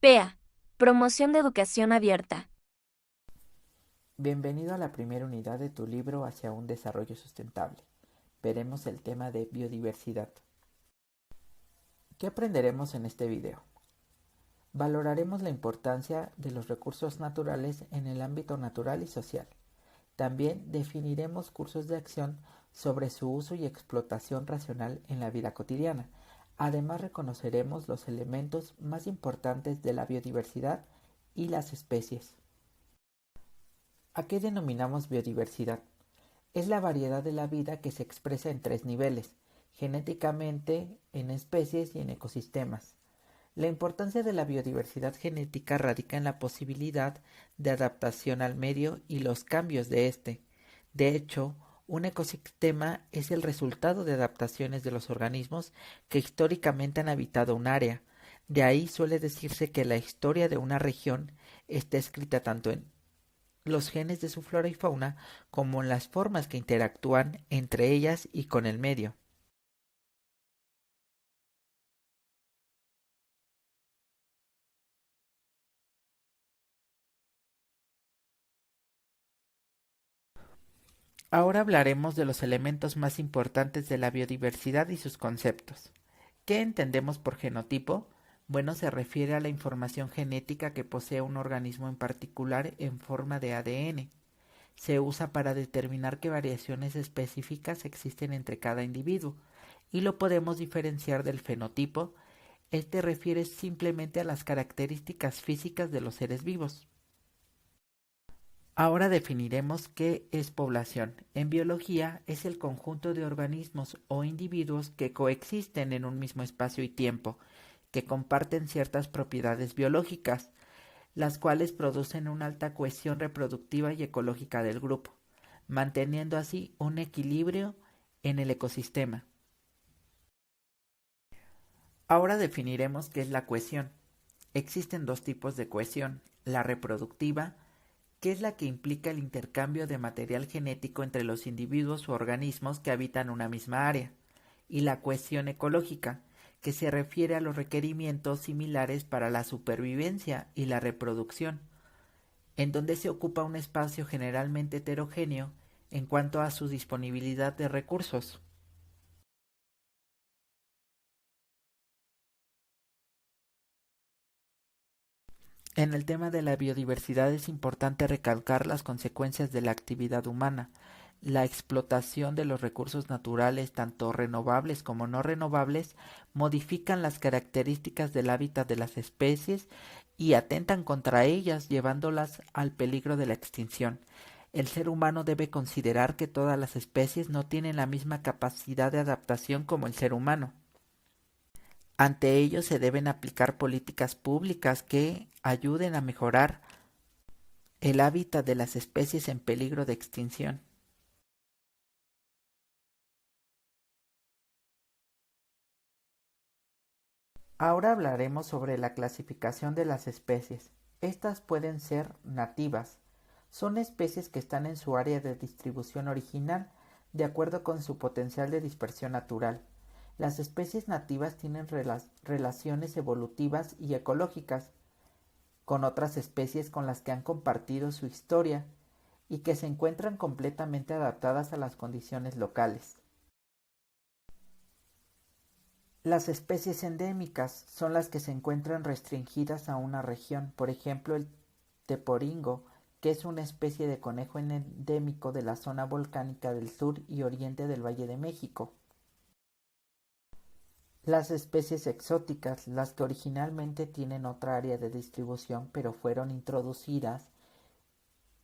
PEA. Promoción de educación abierta. Bienvenido a la primera unidad de tu libro Hacia un desarrollo sustentable. Veremos el tema de biodiversidad. ¿Qué aprenderemos en este video? Valoraremos la importancia de los recursos naturales en el ámbito natural y social. También definiremos cursos de acción sobre su uso y explotación racional en la vida cotidiana. Además, reconoceremos los elementos más importantes de la biodiversidad y las especies. ¿A qué denominamos biodiversidad? Es la variedad de la vida que se expresa en tres niveles: genéticamente, en especies y en ecosistemas. La importancia de la biodiversidad genética radica en la posibilidad de adaptación al medio y los cambios de éste. De hecho, un ecosistema es el resultado de adaptaciones de los organismos que históricamente han habitado un área. De ahí suele decirse que la historia de una región está escrita tanto en los genes de su flora y fauna como en las formas que interactúan entre ellas y con el medio. Ahora hablaremos de los elementos más importantes de la biodiversidad y sus conceptos. ¿Qué entendemos por genotipo? Bueno, se refiere a la información genética que posee un organismo en particular en forma de ADN. Se usa para determinar qué variaciones específicas existen entre cada individuo y lo podemos diferenciar del fenotipo. Este refiere simplemente a las características físicas de los seres vivos. Ahora definiremos qué es población. En biología es el conjunto de organismos o individuos que coexisten en un mismo espacio y tiempo, que comparten ciertas propiedades biológicas, las cuales producen una alta cohesión reproductiva y ecológica del grupo, manteniendo así un equilibrio en el ecosistema. Ahora definiremos qué es la cohesión. Existen dos tipos de cohesión: la reproductiva, que es la que implica el intercambio de material genético entre los individuos u organismos que habitan una misma área, y la cohesión ecológica, que se refiere a los requerimientos similares para la supervivencia y la reproducción, en donde se ocupa un espacio generalmente heterogéneo en cuanto a su disponibilidad de recursos. En el tema de la biodiversidad es importante recalcar las consecuencias de la actividad humana. La explotación de los recursos naturales, tanto renovables como no renovables, modifican las características del hábitat de las especies y atentan contra ellas, llevándolas al peligro de la extinción. El ser humano debe considerar que todas las especies no tienen la misma capacidad de adaptación como el ser humano. Ante ello se deben aplicar políticas públicas que ayuden a mejorar el hábitat de las especies en peligro de extinción. Ahora hablaremos sobre la clasificación de las especies. Estas pueden ser nativas. Son especies que están en su área de distribución original, de acuerdo con su potencial de dispersión natural. Las especies nativas tienen relaciones evolutivas y ecológicas con otras especies con las que han compartido su historia y que se encuentran completamente adaptadas a las condiciones locales. Las especies endémicas son las que se encuentran restringidas a una región, por ejemplo el teporingo, que es una especie de conejo endémico de la zona volcánica del sur y oriente del Valle de México. Las especies exóticas, las que originalmente tienen otra área de distribución pero fueron introducidas,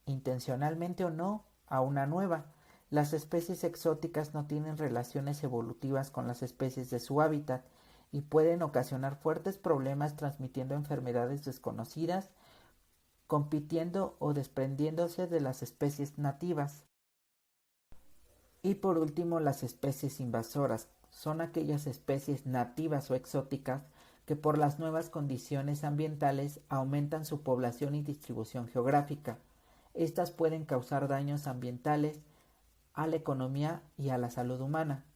intencionalmente o no, a una nueva. Las especies exóticas no tienen relaciones evolutivas con las especies de su hábitat y pueden ocasionar fuertes problemas transmitiendo enfermedades desconocidas, compitiendo o desprendiéndose de las especies nativas. Y por último, las especies invasoras son aquellas especies nativas o exóticas que por las nuevas condiciones ambientales aumentan su población y distribución geográfica. Estas pueden causar daños ambientales a la economía y a la salud humana.